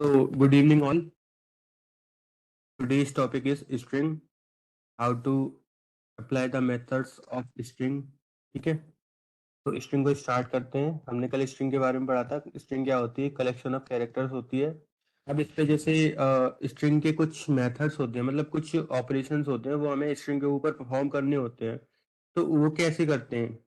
So, good evening, all. Today's topic is string. How to apply the methods of string. ठीक है, तो string को start करते हैं। हमने कल स्ट्रिंग के बारे में पढ़ा था। स्ट्रिंग क्या होती है? कलेक्शन ऑफ कैरेक्टर्स होती है। अब इस पे जैसे स्ट्रिंग के कुछ मेथड्स होते हैं, मतलब कुछ ऑपरेशंस होते हैं, वो हमें स्ट्रिंग के ऊपर परफॉर्म करने होते हैं। तो वो कैसे करते हैं?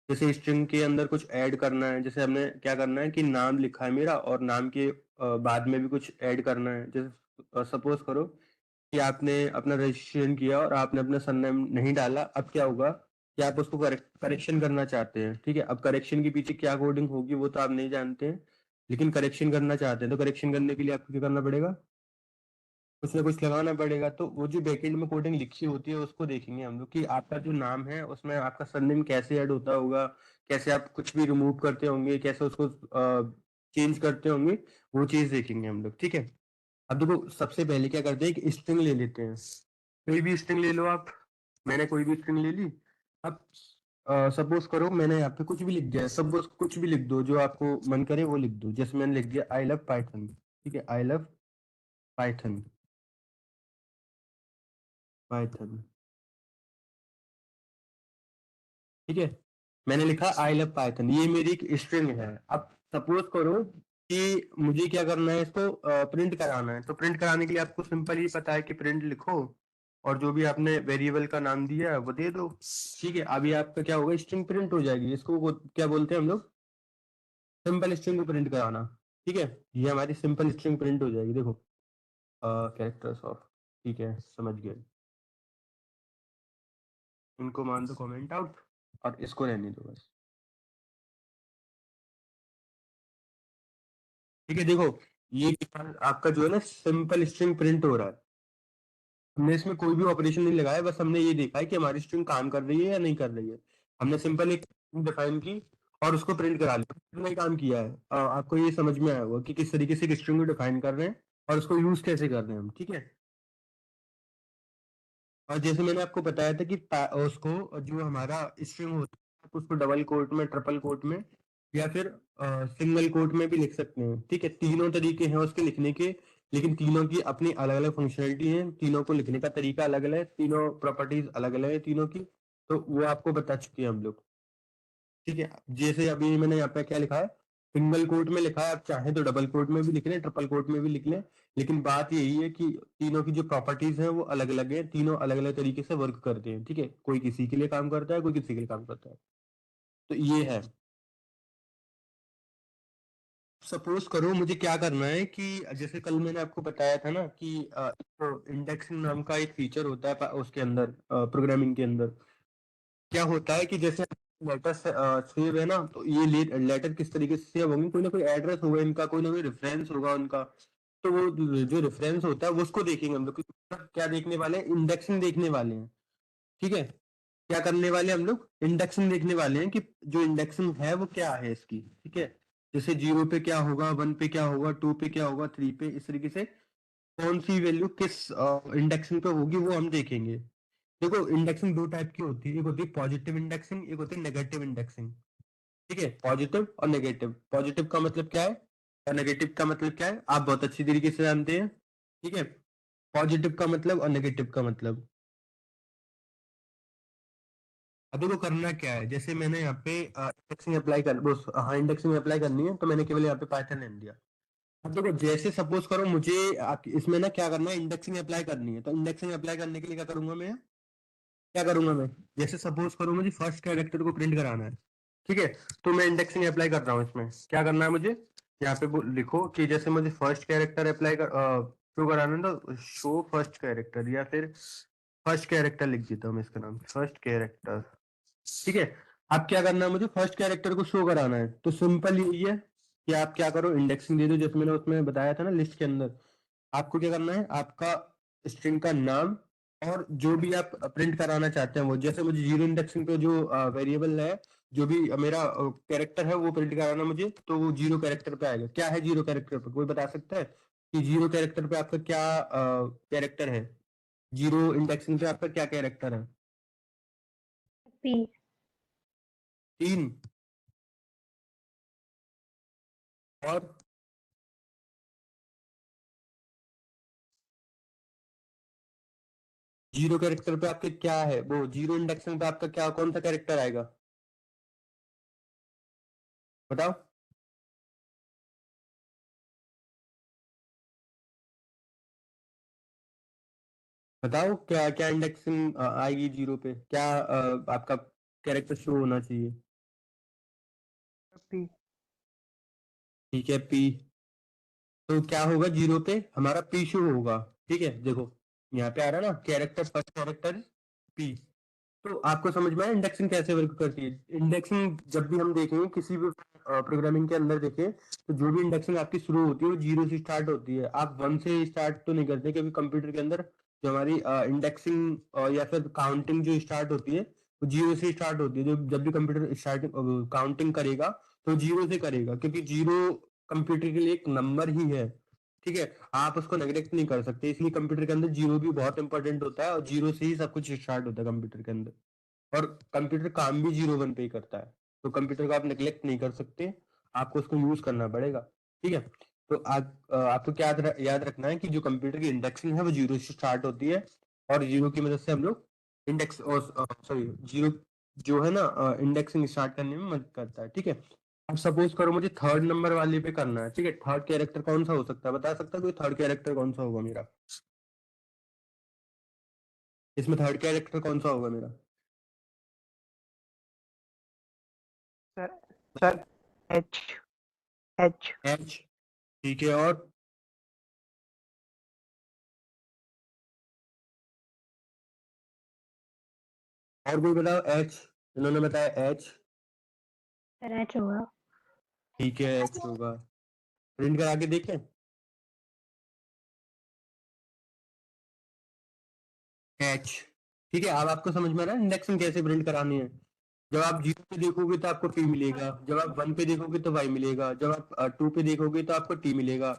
जैसे स्ट्रिंग के अंदर कुछ ऐड करना है, जैसे हमने क्या करना है कि नाम लिखा है मेरा और नाम के बाद में भी कुछ ऐड करना है। जैसे सपोज करो कि आपने अपना रजिस्ट्रेशन किया और आपने अपना सरनेम नहीं डाला। अब क्या होगा कि आप उसको करेक्शन करना चाहते हैं। ठीक है, अब करेक्शन के पीछे क्या कोडिंग होगी वो तो आप नहीं जानते हैं, लेकिन करेक्शन करना चाहते हैं। तो करेक्शन करने के लिए आपको क्या करना पड़ेगा? कुछ ना कुछ लगाना पड़ेगा। तो वो जो बैकएंड में कोडिंग लिखी होती है उसको देखेंगे हम लोग कि आपका जो नाम है उसमें आपका सरनेम कैसे ऐड होता होगा, कैसे आप कुछ भी रिमूव करते होंगे, कैसे उसको चेंज करते होंगे। वो चीज देखेंगे हम लोग। ठीक है, अब देखो सबसे पहले क्या करते हैं कि स्ट्रिंग ले लेते हैं। कोई भी स्ट्रिंग ले लो आप। मैंने कोई भी स्ट्रिंग ले ली। अब सपोज करो मैंने यहाँ पे कुछ भी लिख दिया। सपोज कुछ भी लिख दो, जो आपको मन करे वो लिख दो। जैसे मैंने लिख दिया आई लव पाइथन। ठीक है, आई लव पाइथन। पाइथन। ठीक है, मैंने लिखा आई लव पाइथन, ये मेरी एक स्ट्रिंग है। अब सपोज करो कि मुझे क्या करना है, इसको प्रिंट कराना है। तो प्रिंट कराने के लिए आपको सिंपल ही पता है कि प्रिंट लिखो और जो भी आपने वेरिएबल का नाम दिया है वो दे दो। ठीक है, अभी आपका क्या होगा, स्ट्रिंग प्रिंट हो जाएगी। इसको क्या बोलते हैं हम लोग? सिंपल स्ट्रिंग को प्रिंट कराना। ठीक है, ये हमारी सिंपल स्ट्रिंग प्रिंट हो जाएगी। देखो कैरेक्टर्स ऑफ। ठीक है, समझ गए। इनको मान दो कमेंट आउट और इसको रहने दो बस। ठीक है, देखो ये आपका जो है ना सिंपल स्ट्रिंग प्रिंट हो रहा है। हमने इसमें कोई भी ऑपरेशन नहीं लगाया, बस हमने ये देखा है कि हमारी स्ट्रिंग काम कर रही है या नहीं कर रही है। हमने सिंपल एक डिफाइन की और उसको प्रिंट करा लिया। इतना ही काम किया है। आपको ये समझ में आया होगा कि किस तरीके से एक स्ट्रिंग को डिफाइन कर रहे हैं और उसको यूज कैसे कर रहे हैं हम। ठीक है, और जैसे मैंने आपको बताया था कि उसको जो हमारा स्ट्रिंग होता है आप उसको डबल कोट में, ट्रिपल कोट में या फिर सिंगल कोट में भी लिख सकते हैं। ठीक है, तीनों तरीके हैं उसके लिखने के, लेकिन तीनों की अपनी अलग अलग फंक्शनलिटी है। तीनों को लिखने का तरीका अलग अलग है, तीनों प्रॉपर्टीज अलग अलग है तीनों की। तो वो आपको बता चुके हैं हम लोग। ठीक है, जैसे अभी मैंने यहाँ पे क्या लिखा है, सिंगल कोट में लिखा है। आप चाहें तो डबल कोट में भी लिख लें, ट्रिपल कोट में भी लिख लें, लेकिन बात यही है कि तीनों की जो प्रॉपर्टीज हैं वो अलग अलग है। तीनों अलग अलग तरीके से वर्क करते हैं। ठीक है, कोई किसी के लिए काम करता है, कोई किसी के लिए काम करता है। तो ये है। सपोज करो मुझे क्या करना है कि जैसे कल मैंने आपको बताया था ना कि इंडेक्सिंग नाम का एक फीचर होता है उसके अंदर, प्रोग्रामिंग के अंदर क्या होता है कि जैसे लेटर सेव है ना, तो ये लेटर किस तरीके से सेव होंगे, कोई ना कोई एड्रेस होगा इनका, कोई ना कोई रेफरेंस होगा उनका। तो वो जो रेफरेंस होता है वो उसको देखेंगे हम लोग। क्या देखने वाले हैं? इंडेक्सिंग देखने वाले हैं। ठीक है, क्या करने वाले हैं हम लोग? इंडेक्सिंग देखने वाले हैं कि जो इंडेक्सिंग है वो क्या है इसकी। ठीक है, जैसे 0 पे क्या होगा, 1 पे क्या होगा, 2 पे क्या होगा, 3 पे, इस तरीके से कौन सी वैल्यू किस इंडेक्सिंग पे होगी वो हम देखेंगे। देखो इंडेक्सिंग दो टाइप की होती है, एक होती है पॉजिटिव इंडेक्सिंग, एक होती है नेगेटिव इंडेक्सिंग। ठीक है, पॉजिटिव और नेगेटिव। पॉजिटिव का मतलब क्या है और नेगेटिव का मतलब क्या है आप बहुत अच्छी तरीके से जानते हैं। ठीक है, पॉजिटिव का मतलब और नेगेटिव का मतलब। अब देखो करना क्या है, जैसे मैंने यहाँ पे इंडेक्सिंग अप्लाई कर वो हाँ इंडेक्सिंग अप्लाई करनी है, तो मैंने केवल यहाँ पे पाइथन लिख दिया। अब देखो जैसे सपोज करो मुझे इसमें ना क्या करना है, इंडेक्सिंग अप्लाई करनी है। तो इंडेक्सिंग अप्लाई करने के लिए क्या करूंगा मैं? क्या करूंगा मैं? जैसे सपोज करो मुझे फर्स्ट कैरेक्टर को प्रिंट कराना है। ठीक है, तो मैं इंडेक्सिंग अप्लाई कर रहा हूँ। इसमें क्या करना है मुझे? यहाँ पे लिखो कि जैसे मुझे फर्स्ट कैरेक्टर अप्लाई कर शो कराना है, तो शो फर्स्ट कैरेक्टर या फिर फर्स्ट कैरेक्टर लिख देता हूँ मैं इसका नाम, फर्स्ट कैरेक्टर। ठीक है, अब क्या करना है मुझे? फर्स्ट कैरेक्टर को शो कराना है। तो सिंपल यही है कि आप क्या करो, इंडेक्सिंग दे दो। जैसे मैंने उसमें बताया था ना लिस्ट के अंदर, आपको क्या करना है, आपका स्ट्रिंग का नाम और जो भी आप प्रिंट कराना चाहते हैं वो। जैसे मुझे जीरो इंडेक्सिंग पे जो वेरिएबल है, जो भी मेरा कैरेक्टर है वो प्रिंट कराना मुझे, तो वो जीरो कैरेक्टर पे आएगा। क्या है जीरो कैरेक्टर पे? कोई बता सकता है कि जीरो कैरेक्टर पे आपका क्या कैरेक्टर है? जीरो इंडेक्सिंग पे आपका क्या कैरेक्टर है? पी। 3 और जीरो कैरेक्टर पे आपके क्या है, वो जीरो इंडेक्सिंग पे आपका क्या कौन सा कैरेक्टर आएगा बताओ। बताओ क्या क्या इंडेक्सिंग आएगी जीरो पे, क्या आपका कैरेक्टर शो होना चाहिए। पी। ठीक है पी। तो क्या होगा जीरो पे हमारा पी शो होगा। ठीक है देखो यहाँ पे आ रहा है ना कैरेक्टर फर्स्ट कैरेक्टर पी। तो आपको समझ में आया इंडेक्सिंग कैसे वर्क करती है। इंडेक्सिंग जब भी हम देखेंगे किसी भी प्रोग्रामिंग के अंदर देखें तो जो भी इंडेक्सिंग आपकी शुरू होती है वो जीरो से स्टार्ट होती है, आप वन से स्टार्ट तो नहीं करते क्योंकि कंप्यूटर के अंदर जो हमारी इंडेक्सिंग या फिर काउंटिंग जो स्टार्ट होती है वो जीरो से स्टार्ट होती है। जो जब भी कंप्यूटर स्टार्टिंग काउंटिंग करेगा तो जीरो से करेगा क्योंकि जीरो कंप्यूटर के लिए एक नंबर ही है। ठीक है, आप उसको नेग्लेक्ट नहीं कर सकते, इसलिए कंप्यूटर के अंदर जीरो भी बहुत इंपॉर्टेंट होता है और जीरो से ही सब कुछ स्टार्ट होता है कंप्यूटर के अंदर। और कंप्यूटर काम भी जीरो वन पे ही करता है, तो कंप्यूटर को आप निगलेक्ट नहीं कर सकते, आपको उसको यूज करना पड़ेगा। ठीक है, तो आपको क्या याद रखना है कि जो कंप्यूटर की इंडेक्सिंग है वो जीरो से स्टार्ट होती है और जीरो की मदद से हम लोग इंडेक्स और सॉरी जीरो जो है ना इंडेक्सिंग स्टार्ट करने में मदद करता है। ठीक है, अब सपोज करो मुझे थर्ड नंबर वाले पे करना है। ठीक है, थर्ड कैरेक्टर कौन सा हो सकता है, बता सकता है कोई थर्ड कैरेक्टर कौन सा होगा मेरा, इसमें थर्ड कैरेक्टर कौन सा होगा मेरा। Sir sir H H. H. ठीक है, और कोई बताओ एच। इन्होंने बताया एच। सर एच होगा। ठीक है एच होगा, प्रिंट करा के देखें। एच। ठीक है, अब आपको समझ में आ रहा है इंडेक्सिंग कैसे प्रिंट करानी है। जब आप जीरो पे देखोगे तो आपको पी मिलेगा, जब आप वन पे देखोगे तो वाई मिलेगा, जब आप टू पे देखोगे तो आपको टी मिलेगा,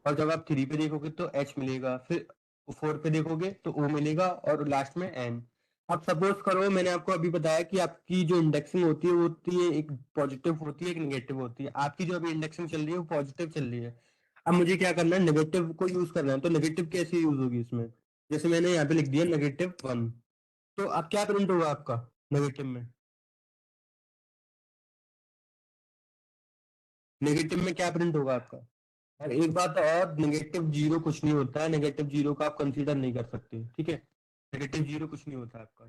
और जब आप थ्री पे देखोगे तो एच मिलेगा, फिर फोर पे देखोगे तो ओ मिलेगा और लास्ट में एन। अब सपोज करो मैंने आपको अभी बताया कि आपकी जो इंडेक्सिंग होती है वो होती है एक पॉजिटिव होती है एक नेगेटिव होती है, आपकी जो अभी इंडेक्सिंग चल रही है वो पॉजिटिव चल रही है। अब मुझे क्या करना है, नेगेटिव को यूज करना है, तो नेगेटिव कैसे यूज होगी इसमें, जैसे मैंने यहाँ पे लिख दिया नेगेटिव वन। तो अब क्या प्रिंट होगा आपका नेगेटिव में, नेगेटिव में क्या प्रिंट होगा आपका। और एक बात और, नेगेटिव जीरो कुछ नहीं होता है, नेगेटिव जीरो का आप कंसीडर नहीं कर सकते। ठीक है, नेगेटिव जीरो कुछ नहीं होता आपका,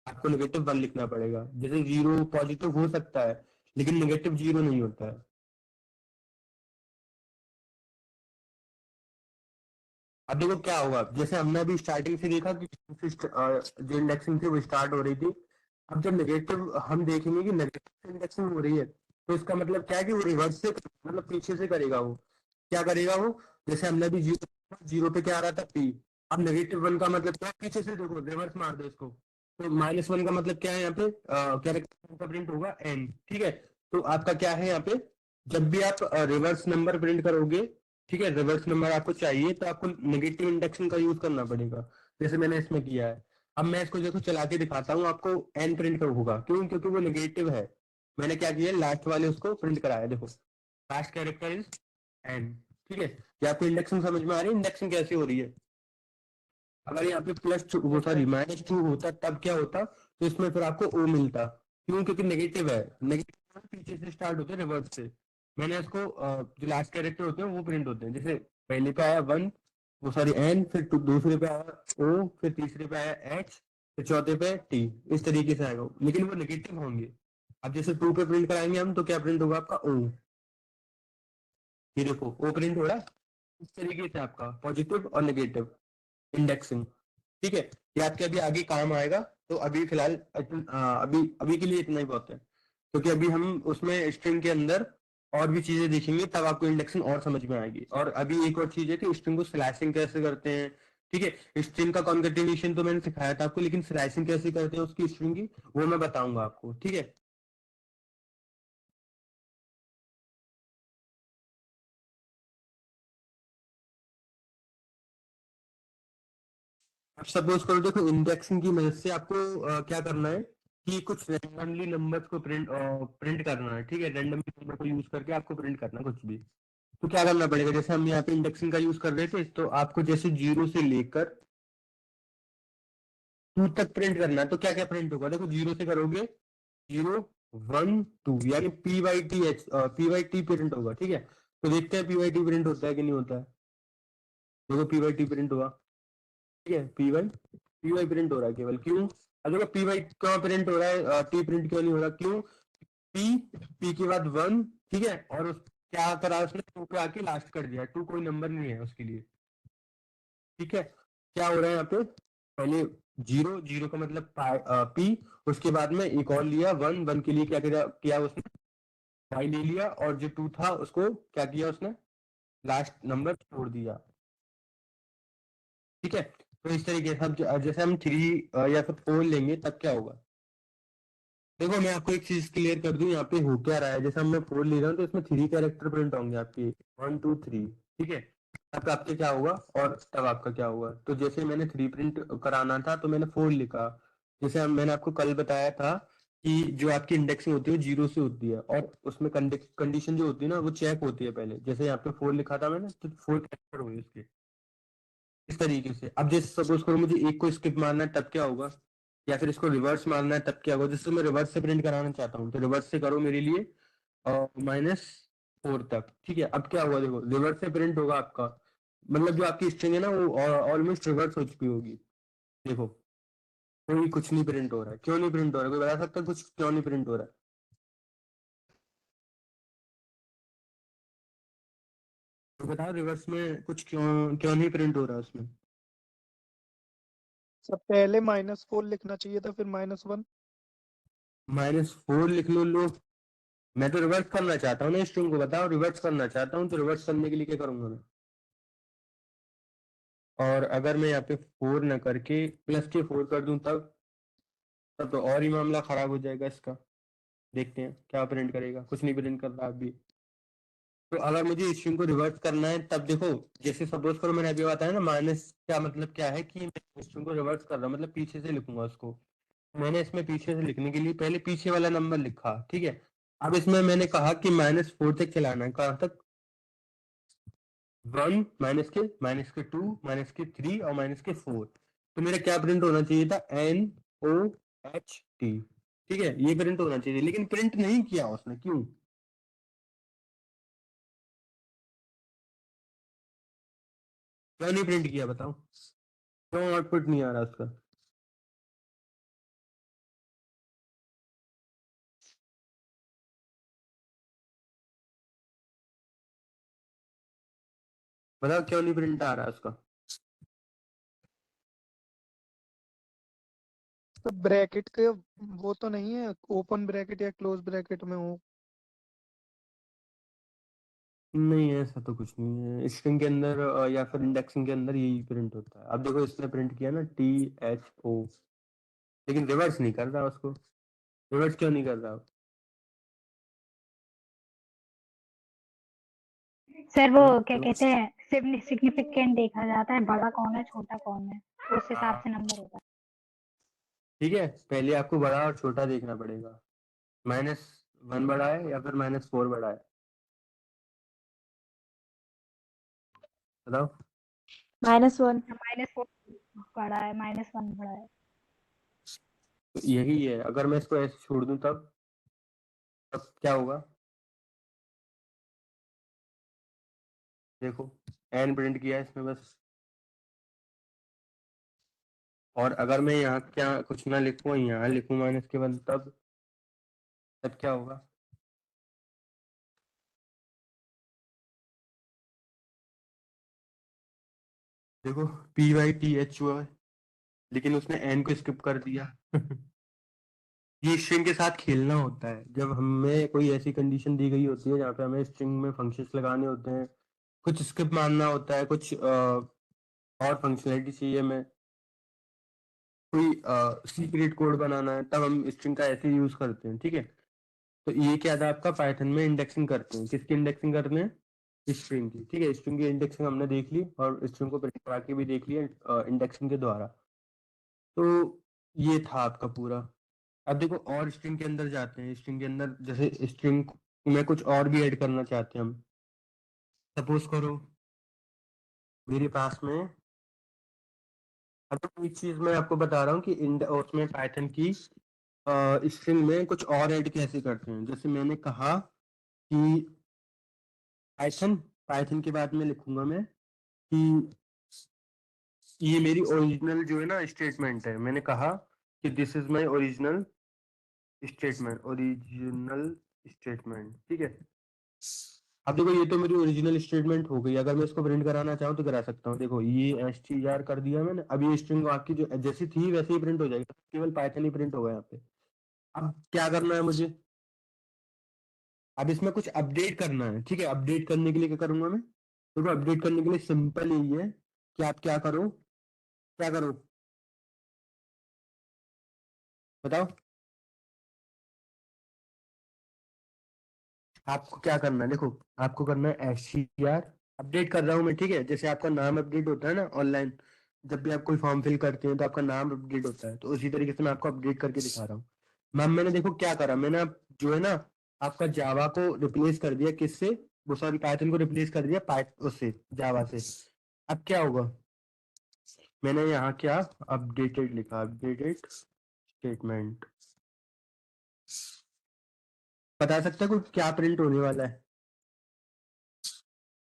आपको नेगेटिव वन लिखना पड़ेगा। जैसे जीरो पॉजिटिव हो सकता है लेकिन नेगेटिव जीरो नहीं होता है। अब देखो क्या होगा, जैसे हमने अभी स्टार्टिंग से देखा कि जो इंडेक्सिंग थी वो स्टार्ट हो रही थी। अब जब नेगेटिव हम देखेंगे कि नेगेटिव इंडेक्सिंग हो रही है तो इसका मतलब क्या है कि वो रिवर्स से मतलब पीछे से करेगा। वो क्या करेगा वो, जैसे हमने अभी जीरो जीरो पे क्या आ रहा था पी, अब नेगेटिव वन का मतलब क्या है, पीछे से देखो रिवर्स मार दो इसको, तो माइनस वन का मतलब क्या है यहाँ पे कैरेक्टर का प्रिंट होगा एन। ठीक है, तो आपका क्या है यहाँ पे, जब भी आप रिवर्स नंबर प्रिंट करोगे, ठीक है रिवर्स नंबर आपको चाहिए तो आपको नेगेटिव इंडेक्सिंग का यूज करना पड़ेगा, जैसे मैंने इसमें किया है। अब मैं इसको देखो चला के दिखाता हूँ आपको, एन प्रिंट कर होगा क्यों, क्योंकि वो नेगेटिव है। मैंने क्या किया लास्ट वाले उसको प्रिंट कराया, देखो लास्ट कैरेक्टर इज एन। ठीक है, ये आपको इंडेक्सिंग समझ में आ रही है, इंडेक्सिंग कैसे हो रही है। अगर यहाँ पे प्लस वो yes sorry sir. Minus two होता तब क्या होता, तो इसमें फिर आपको ओ मिलता, क्यों क्योंकि नेगेटिव है, नेगेटिव पीछे से स्टार्ट होते हैं रिवर्स से। मैंने इसको जो लास्ट कैरेक्टर होते हैं वो प्रिंट होते हैं, जैसे पहले पे आया वन, वो सॉरी एन, फिर दूसरे पे आया ओ, फिर तीसरे पे आया एच, फिर चौथे पे टी, इस तरीके से आएगा लेकिन वो नेगेटिव होंगे। अब जैसे टू पे प्रिंट कराएंगे हम तो क्या प्रिंट होगा आपका ओ, ये देखो ओ प्रिंट हो रहा है। इस तरीके से आपका पॉजिटिव और नेगेटिव इंडेक्सिंग। ठीक है, ये आपके अभी आगे काम आएगा। तो अभी फिलहाल अभी अभी के लिए इतना ही बहुत है, क्योंकि अभी हम उसमें स्ट्रिंग के अंदर और भी चीजें देखेंगे तब आपको इंडेक्सिंग और समझ में आएगी। और अभी एक और चीज है कि स्ट्रिंग को स्लैशिंग कैसे करते हैं। ठीक है, स्ट्रिंग का कॉन्केटिनेशन तो मैंने सिखाया था आपको, लेकिन स्लैशिंग कैसे करते हैं उसकी स्ट्रिंग की वो मैं बताऊंगा आपको। ठीक है, अब सपोज करो देखो इंडेक्सिंग की मदद से आपको क्या करना है कि कुछ रैंडमली नंबर्स को प्रिंट करना है। ठीक है, रैंडमली नंबर को यूज करके आपको प्रिंट करना है कुछ भी। तो क्या करना पड़ेगा, जैसे हम यहाँ पे इंडेक्सिंग का यूज कर रहे थे तो आपको जैसे जीरो से लेकर 2 तक प्रिंट करना है तो क्या क्या प्रिंट होगा, देखो 0 से करोगे 0 1 2 यानी पी वाई टी प्रिंट होगा, ठीक है। तो देखते हैं पी वाई टी प्रिंट होता है कि नहीं होता है। देखो पी वाई टी प्रिंट हुआ, ठीक है। पी वाई प्रिंट हो रहा है केवल, क्यों? अब देखो पी वाई क्यों प्रिंट हो रहा है, टी प्रिंट क्यों नहीं हो रहा, क्यों? पी पी के बाद 1, ठीक है, और क्या करा उसने, 2 पे आके लास्ट कर दिया, 2 कोई नंबर नहीं है उसके लिए, ठीक है। क्या हो रहा है यहाँ पे, पहले 0 0 का मतलब पी, उसके बाद में एक और लिया 1 1 के लिए क्या किया उसने, वाई ले लिया, और जो 2 था उसको क्या किया उसने, लास्ट नंबर छोड़ दिया, ठीक है। तो इस तरीके से जैसे हम 3 या फिर 4 लेंगे तब क्या होगा, देखो मैं आपको एक चीज क्लियर कर दूं, यहाँ पे हो क्या रहा है, जैसे हम मैं 4 ले रहा हूँ तो इसमें 3 कैरेक्टर प्रिंट होंगे आपके, 1 2 3, ठीक है। तब आपके क्या होगा और तब आपका क्या होगा, तो जैसे मैंने 3 प्रिंट कराना था तो मैंने 4 लिखा। जैसे मैंने आपको कल बताया था कि जो आपकी इंडेक्सिंग होती है वो 0 से होती है, और उसमें कंडीशन जो होती है ना वो चेक होती है पहले, जैसे यहाँ पे 4 लिखा था मैंने तो 4 कैरेक्टर हुए उसके, इस तरीके से। अब जैसे सपोज करो मुझे एक को स्किप मारना है तब क्या होगा, या फिर इसको रिवर्स मारना है तब क्या होगा, जैसे मैं रिवर्स से प्रिंट कराना चाहता हूँ तो रिवर्स से करो मेरे लिए -4 तक, ठीक है। अब क्या होगा, देखो रिवर्स से प्रिंट होगा आपका, मतलब जो आपकी स्ट्रिंग है ना वो ऑलमोस्ट रिवर्स हो चुकी होगी। देखो कोई कुछ नहीं प्रिंट हो रहा है, क्यों नहीं प्रिंट हो रहा है, कोई बता सकता है कुछ क्यों नहीं प्रिंट हो रहा है? तो बताओ रिवर्स में कुछ क्यों क्यों नहीं प्रिंट हो रहा है उसमें? सर पहले -4 लिखना चाहिए था, फिर -1। -4 लिख लो लो, मैं तो रिवर्स करना चाहता हूँ ना स्ट्रिंग को, बताओ रिवर्स करना चाहता हूँ तो रिवर्स करने के लिए क्या करूंगा मैं, और अगर मैं यहाँ पे 4 ना करके +4 कर दूं तब तो और ही मामला खराब हो जाएगा इसका। देखते हैं क्या प्रिंट करेगा, कुछ नहीं प्रिंट कर रहा अभी। तो अगर मुझे स्ट्रिंग को रिवर्स करना है तब देखो, जैसे सपोज करो मैंने अभी बताया ना माइनस का मतलब क्या है, कि मैं स्ट्रिंग को रिवर्स कर रहा हूँ मतलब पीछे से लिखूंगा उसको। मैंने इसमें पीछे से लिखने के लिए पहले पीछे वाला नंबर लिखा, ठीक है। अब इसमें मैंने कहा कि -4 तक चलाना है, कहाँ तक, 1 -2 -3 और -4। तो मेरा क्या प्रिंट होना चाहिए था, NOHT, ठीक है, ये प्रिंट होना चाहिए, लेकिन प्रिंट नहीं किया उसने, क्यों? क्यों नहीं प्रिंट किया बताओ, क्यों आउटपुट नहीं आ रहा उसका? बताओ क्यों नहीं प्रिंट आ रहा है उसका? तो ब्रैकेट के वो तो नहीं है, ओपन ब्रैकेट या क्लोज ब्रैकेट में हो। नहीं ऐसा तो कुछ नहीं है, स्ट्रिंग के अंदर या फिर इंडेक्सिंग के अंदर यही प्रिंट होता है। अब देखो इसने प्रिंट किया ना THO, लेकिन रिवर्स नहीं कर रहा उसको, रिवर्स क्यों नहीं कर रहा? सर वो हम्म, क्या कहते हैं सिग्निफिकेंट देखा जाता है, बड़ा कौन है छोटा कौन है, उस हिसाब हाँ से नंबर होता है। ठीक है, पहले आपको बड़ा और छोटा देखना पड़ेगा, -1 बड़ा है या फिर -4 बड़ा है, बताओ। -1 -4 बड़ा है, -1 बड़ा है। तो यही है, अगर मैं इसको ऐसे छोड़ दूं तब क्या होगा, देखो एन प्रिंट किया है इसमें बस, और अगर मैं यहाँ क्या कुछ ना लिखूं, यहाँ लिखूं माइनस के बाद तब क्या होगा, देखो PYTH हुआ है, लेकिन उसने एन को स्किप कर दिया ये स्ट्रिंग के साथ खेलना होता है, जब हमें कोई ऐसी कंडीशन दी गई होती है जहाँ पे हमें स्ट्रिंग में फंक्शंस लगाने होते हैं, कुछ स्किप मारना होता है, कुछ और फंक्शनैलिटी चाहिए हमें, कोई सीक्रेट कोड बनाना है, तब हम स्ट्रिंग का ऐसे यूज करते हैं, ठीक है। तो ये क्या था आपका, पाइथन में इंडेक्सिंग करते हैं, किसकी इंडेक्सिंग करते हैं, स्ट्रिंग की, ठीक है। स्ट्रिंग की इंडेक्सिंग हमने देख ली और स्ट्रिंग को प्रिंट करा के भी देख लिया इंडेक्सिंग के द्वारा। तो ये था आपका पूरा। अब देखो और स्ट्रिंग के अंदर जाते हैं, स्ट्रिंग के अंदर जैसे स्ट्रिंग में कुछ और भी ऐड करना चाहते हैं हम, सपोज करो मेरे पास में अब तो एक चीज मैं आपको बता रहा हूँ कि उसमें पाइथन की स्ट्रिंग में कुछ और ऐड कैसे करते हैं। जैसे मैंने कहा कि पाइथन पाइथन के बाद में लिखूंगा मैं कि ये मेरी ओरिजिनल जो है ना स्टेटमेंट है। मैंने कहा कि this is my original statement, ठीक है। अब देखो ये तो मेरी ओरिजिनल स्टेटमेंट हो गई। अगर मैं इसको प्रिंट कराना चाहूँ तो करा सकता हूँ। देखो ये str कर दिया मैंने। अब ये स्ट्रिंग आपकी जो जैसी थी वैसे ही प्रिंट हो जाएगी, केवल पाइथन ही प्रिंट होगा यहाँ पे। अब क्या करना है मुझे, अब इसमें कुछ अपडेट करना है, ठीक है। अपडेट करने के लिए क्या करूंगा मैं, तो अपडेट करने के लिए सिंपल यही है कि आप क्या करो बताओ। आपको क्या करना है, देखो आपको करना है str। अपडेट कर रहा हूँ मैं, ठीक है। जैसे आपका नाम अपडेट होता है ना ऑनलाइन, जब भी आप कोई फॉर्म फिल करते हैं तो आपका नाम अपडेट होता है, तो उसी तरीके से मैं आपको अपडेट करके दिखा रहा हूँ। मैम मैंने देखो क्या करा, मैंने जो है ना आपका जावा को रिप्लेस कर दिया किससे, वो सॉरी पाइथन को रिप्लेस कर दिया उससे, जावा से। अब क्या होगा, मैंने यहाँ क्या अपडेटेड लिखा, अपडेटेड स्टेटमेंट। बता सकते हैं कुछ क्या प्रिंट होने वाला है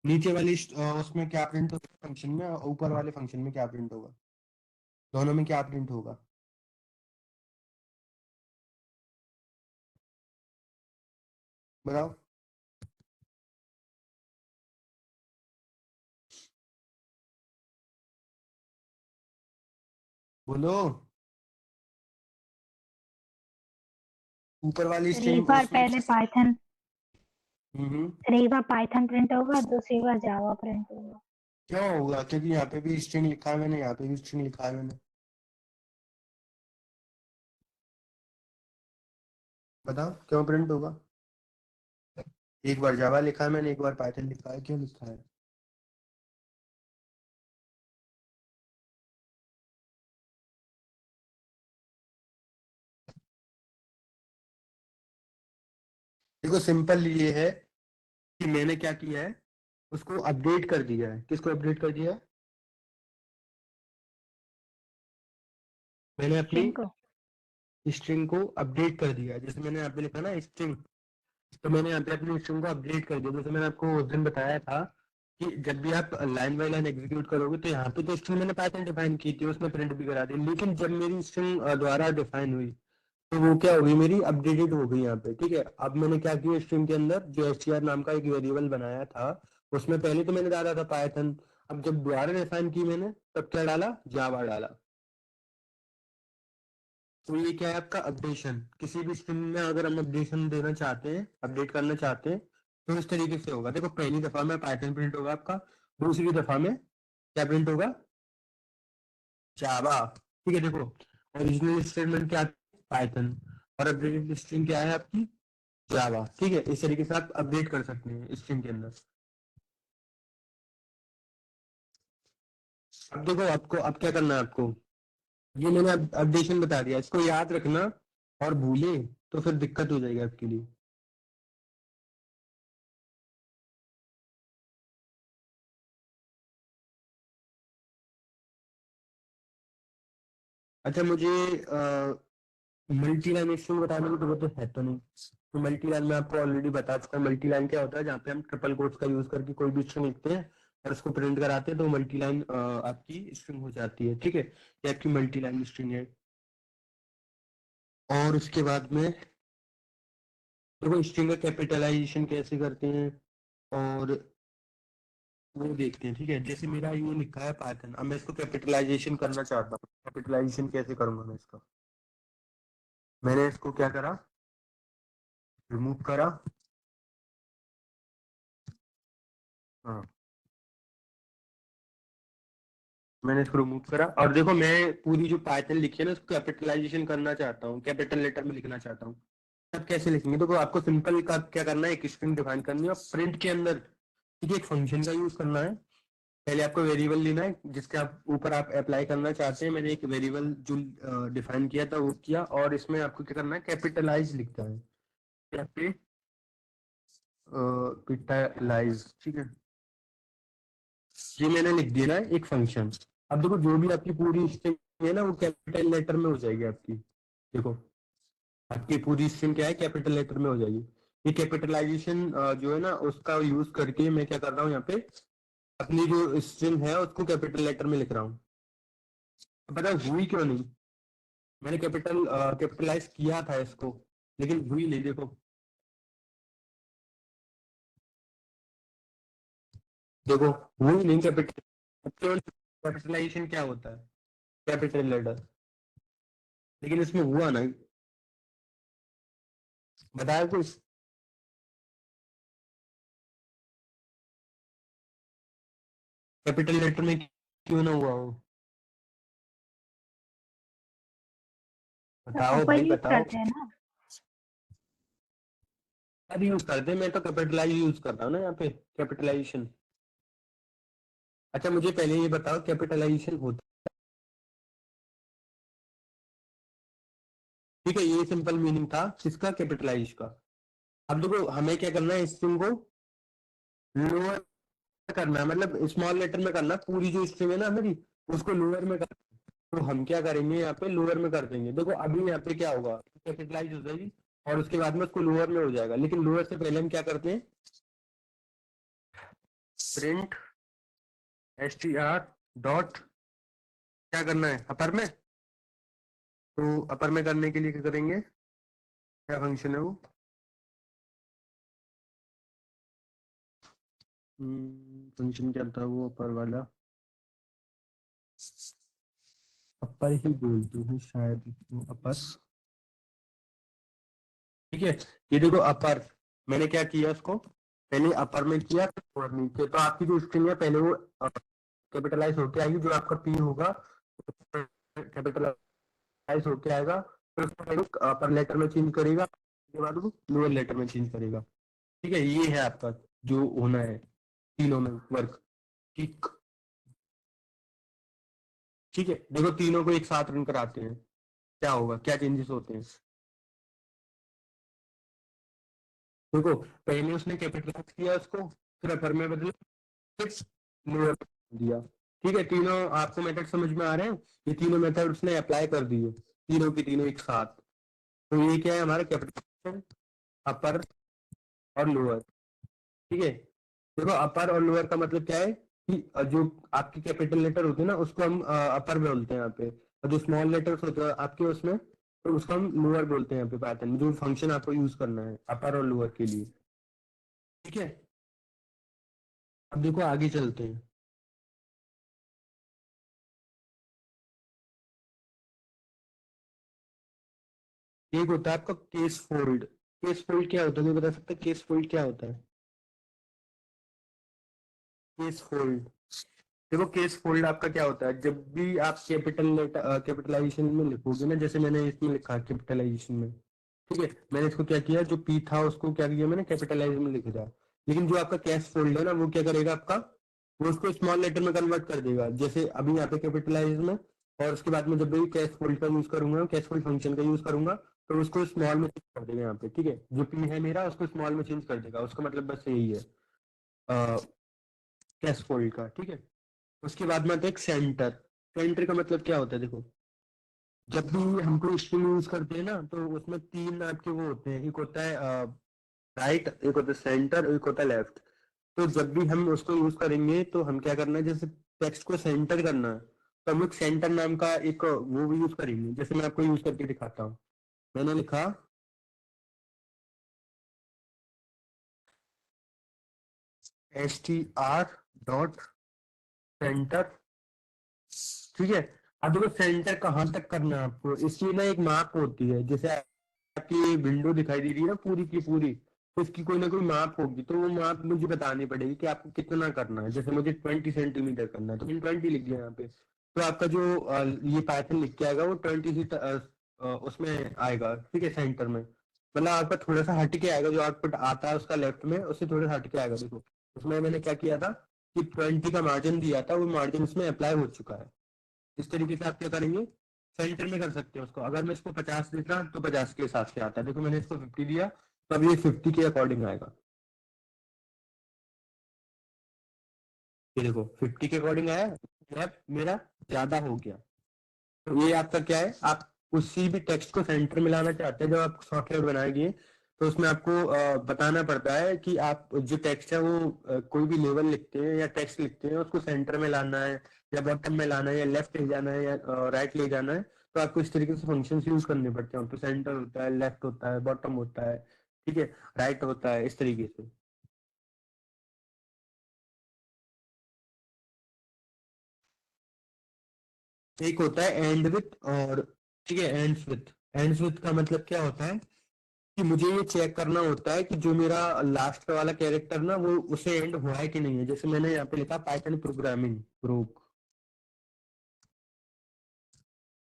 नीचे वाली उसमें क्या प्रिंट होगा फंक्शन में, और ऊपर वाले फंक्शन में क्या प्रिंट होगा, दोनों में क्या प्रिंट होगा। बताओ। बोलो। ऊपर वाली फिर एक स्ट्रिंग बार उसमें पहले पाइथन हम्म। फिर एक बार पाइथन प्रिंट होगा, दूसरी बार जावा प्रिंट होगा। क्यों होगा, क्योंकि यहाँ पे भी स्ट्रिंग लिखा है मैंने, यहाँ पे भी स्ट्रिंग लिखा है मैंने। बताओ क्यों प्रिंट होगा। एक बार जावा लिखा है मैंने, एक बार पाइथन लिखा है, क्यों लिखा है। देखो सिंपल ये है कि मैंने क्या किया है, उसको अपडेट कर दिया है। किसको अपडेट कर दिया है, मैंने अपनी स्ट्रिंग को। स्ट्रिंग को अपडेट कर दिया है। जैसे मैंने यहाँ पे लिखा ना स्ट्रिंग, तो मैंने यहाँ पे अपनी स्ट्रिंग को अपडेट कर दिया। जैसे मैंने आपको उस दिन बताया था कि जब भी आप लाइन बाय लाइन एग्जीक्यूट करोगे तो यहाँ पे तो स्ट्रिंग मैंने पाइथन डिफाइन की थी, उसमें प्रिंट भी करा दी, लेकिन जब मेरी स्ट्रिंग द्वारा डिफाइन हुई तो वो क्या होगी, मेरी अपडेटेड हो गई यहाँ पे, ठीक है। अब मैंने क्या किया, स्ट्रिंग के अंदर जो str नाम का एक वेरिएबल बनाया था, उसमें पहले तो मैंने डाला था पाइथन। अब जब दोबारा डिफाइन की मैंने, तब क्या डाला, जावा डाला। तो ये क्या है आपका अपडेशन। किसी भी स्ट्रिंग में अगर हम अपडेशन देना चाहते हैं, अपडेट करना चाहते हैं, तो इस तरीके से होगा। देखो पहली दफा में पाइथन प्रिंट होगा आपका, दूसरी दफा में क्या प्रिंट होगा, जावा, ठीक है। देखो ओरिजिनल स्टेटमेंट क्या, पाइथन, और अपडेटेड स्ट्रिंग क्या है आपकी, जावा, ठीक है। इस तरीके से आप अपडेट कर सकते हैं स्ट्रिंग के अंदर। अब देखो आपको अब क्या करना है आपको, ये मैंने अपडेशन बता दिया, इसको याद रखना, और भूले तो फिर दिक्कत हो जाएगी आपके लिए। अच्छा मुझे मल्टी लाइन स्ट्रिंग बताने की जरूरत है तो नहीं, तो मल्टी लाइन में आपको ऑलरेडी बता चुका हूँ। मल्टी लाइन क्या होता है, जहाँ पे हम ट्रिपल कोट्स का यूज करके कोई भी स्ट्रिंग लिखते हैं और उसको प्रिंट कराते हैं, तो मल्टी लाइन आपकी स्ट्रिंग हो जाती है, ठीक है। ये आपकी मल्टी लाइन स्ट्रिंग है। और उसके बाद में देखो स्ट्रिंग का कैपिटलाइजेशन कैसे करते हैं, और वो देखते हैं, ठीक है। जैसे मेरा ये लिखा है पाइथन, अब मैं इसको कैपिटलाइजेशन करना चाहता हूँ। कैपिटलाइजेशन कैसे करूंगा मैं इसका, मैंने इसको क्या करा, रिमूव करा। हाँ मैंने इसको रिमूव करा, और देखो मैं पूरी जो पाइथन लिखी है ना उसको कैपिटलाइजेशन करना चाहता हूँ, कैपिटल लेटर में लिखना चाहता हूँ। अब कैसे लिखेंगे, देखो आपको सिंपल का क्या करना है, एक स्ट्रिंग डिफाइन करनी है और प्रिंट के अंदर, ठीक है, एक फंक्शन का यूज करना है। पहले आपको वेरिएबल लेना है जिसके आप ऊपर आप अप्लाई करना चाहते हैं। मैंने एक वेरिएबल जो डिफाइन किया था वो किया, और इसमें आपको क्या करना है, कैपिटलाइज लिखता है, कैपिटलाइज, ठीक है। ये मैंने लिख दिया ना एक फंक्शन। अब देखो जो भी आपकी पूरी स्ट्रिंग है ना वो कैपिटल लेटर में हो जाएगी आपकी। देखो आपकी पूरी स्ट्रिंग क्या है, कैपिटल लेटर में हो जाएगी। ये कैपिटलाइजेशन जो है ना उसका यूज करके मैं क्या कर रहा हूँ यहाँ पे, अपनी जो स्ट्रिंग है उसको कैपिटल लेटर में लिख रहा हूँ। पता है हुई क्यों नहीं, मैंने कैपिटलाइज किया था इसको लेकिन हुई नहीं। देखो देखो हुई नहीं कैपिटलाइजेशन क्या होता है, कैपिटल लेटर, लेकिन इसमें हुआ ना। बताया कुछ? कैपिटल लेटर में क्यों ना हुआ हो, तो बताओ अपर भाई यूज बताओ। करते हैं ना। अब यूज करते हैं, मैं तो कैपिटलाइज यूज कर रहा हूँ ना यहाँ पे, कैपिटलाइजेशन। अच्छा मुझे पहले ये बताओ कैपिटलाइजेशन होता, ठीक है ये सिंपल मीनिंग था किसका, कैपिटलाइज का। अब देखो हमें क्या करना है, स्ट्रिंग को लोअर करना है, मतलब स्मॉल लेटर में करना, पूरी जो स्ट्रिंग है ना हमारी उसको लोअर में करना है। तो हम क्या करेंगे यहाँ पे लोअर में कर देंगे। देखो अभी यहाँ पे क्या होगा, कैपिटलाइज हो जाएगी और उसके बाद में उसको लोअर में हो जाएगा, लेकिन लोअर से पहले हम क्या करते हैं, प्रिंट str डॉट क्या करना है, अपर में। तो अपर में करने के लिए क्या करेंगे, क्या फंक्शन है वो, फंक्शन क्या था वो अपर वाला, अपर ही बोलते हैं शायद, अपर। ठीक है ये देखो अपर, मैंने क्या किया उसको, पहले अपर में किया और नीचे, तो आपकी जो स्ट्रिंग है पहले वो कैपिटलाइज होके आएगी, जो आपका पी होगा कैपिटलाइज होके आएगा, फिर उसको पहले अपर लेटर में चेंज करेगा, उसके बाद वो लोअर लेटर में चेंज करेगा। ठीक है ये है आपका जो होना है तीनों में वर्क। ठीक, ठीक है देखो तीनों को एक साथ रन कराते हैं, क्या होगा, क्या चेंजेस होते हैं। देखो पहले उसने कैपिटलाइज किया उसको, फिर अपर में बदला, फिर लोअर दिया। ठीक है तीनों आपको मेथड समझ में आ रहे हैं, ये तीनों मेथड उसने अप्लाई कर दिए, तीनों की तीनों एक साथ। तो ये क्या है हमारा कैपिटल, अपर और लोअर। ठीक है देखो अपर और लोअर का मतलब क्या है कि जो आपके कैपिटल लेटर होते हैं ना उसको हम अपर में बोलते हैं यहाँ पे, और जो स्मॉल लेटर्स होते हैं आपके उसमें तो उसको हम लोअर बोलते हैं यहाँ पे, पैटर्न में जो फंक्शन आपको यूज करना है अपर और लोअर के लिए। ठीक है अब देखो आगे चलते हैं। एक होता है आपका केस फोल्ड, केस फोल्ड क्या होता है कोई बता सकता है, केस फोल्ड क्या होता है, केस फोल्ड। देखो केस फोल्ड आपका क्या होता है, जब भी आप कैपिटलाइजेशन में लिखोगे ना, जैसे मैंने इसमें लिखा कैपिटलाइजेशन में, ठीक है मैंने इसको क्या किया, जो पी था उसको क्या किया मैंने कैपिटलाइज में लिख दिया, लेकिन जो आपका कैश फोल्ड है ना वो क्या करेगा आपका, वो उसको स्मॉल लेटर में कन्वर्ट कर देगा, जैसे अभी यहाँ पे कैपिटलाइज में, और उसके बाद में जब भी कैश फोल्ड का यूज करूंगा, कैश फोल्ड फंक्शन का यूज करूंगा, तो उसको स्मॉल में चेंज कर देगा यहाँ पे। ठीक है जो पी है मेरा उसको स्मॉल में चेंज कर देगा, उसका मतलब बस यही है कैश फोल्ड का। ठीक है उसके बाद में आता है एक सेंटर, सेंटर का मतलब क्या होता है, देखो जब भी हम कोई स्ट्रिंग यूज करते हैं ना तो उसमें तीन आपके वो होते हैं, एक होता है राइट, एक होता है सेंटर, एक होता है लेफ्ट। तो जब भी हम उसको यूज करेंगे तो हम क्या करना है, जैसे टेक्स्ट को सेंटर करना है तो हम एक सेंटर नाम का एक वो भी यूज करेंगे, जैसे मैं आपको यूज करके दिखाता हूँ। मैंने लिखा str डॉट सेंटर। ठीक है अब देखो सेंटर कहाँ तक करना है आपको, इसकी ना एक माप होती है, जैसे आपकी विंडो दिखाई दे रही है ना पूरी की पूरी, तो इसकी कोई ना कोई माप होगी, तो वो माप मुझे बतानी पड़ेगी कि आपको कितना करना है, जैसे मुझे 20 सेंटीमीटर करना है तो मैंने 20 लिख दिया यहाँ पे। तो आपका जो ये पैटर्न लिख के आएगा वो 20 से उसमें आएगा, ठीक है सेंटर में, मतलब आपका थोड़ा सा हट के आएगा, जो आउटपुट आता है उसका लेफ्ट में उससे थोड़ा सा हट के आएगा। देखो उसमें मैंने क्या किया था कि 20 का मार्जिन दिया था, वो मार्जिन इसमें अप्लाई हो चुका है। इस तरीके से आप क्या करेंगे, सेंटर में कर सकते हो उसको। अगर मैं इसको 50 देता तो 50 के हिसाब से आता है, देखो मैंने इसको 50 दिया तो अब ये 50 के अकॉर्डिंग आएगा। ये देखो 50 के अकॉर्डिंग आया, गैप मेरा ज्यादा हो गया। तो ये आपका क्या है, आप उसी भी टेक्स्ट को सेंटर में लाना चाहते हैं। जब आप सॉफ्टवेयर बनाएंगे तो उसमें आपको बताना पड़ता है कि आप जो टेक्स्ट है वो कोई भी लेवल लिखते हैं या टेक्स्ट लिखते हैं उसको सेंटर में लाना है या बॉटम में लाना है या लेफ्ट ले जाना है या राइट ले जाना है। तो आपको इस तरीके से फंक्शंस यूज करने पड़ते हैं। तो सेंटर होता है, लेफ्ट होता है, बॉटम होता है, ठीक है, राइट होता है, इस तरीके से। एक होता है एंड विथ और ठीक है एंड्स विथ। एंड्स विथ का मतलब क्या होता है कि मुझे ये चेक करना होता है कि जो मेरा लास्ट वाला कैरेक्टर ना वो उसे एंड हुआ है कि नहीं है। जैसे मैंने यहाँ पे लिखा पाइथन प्रोग्रामिंग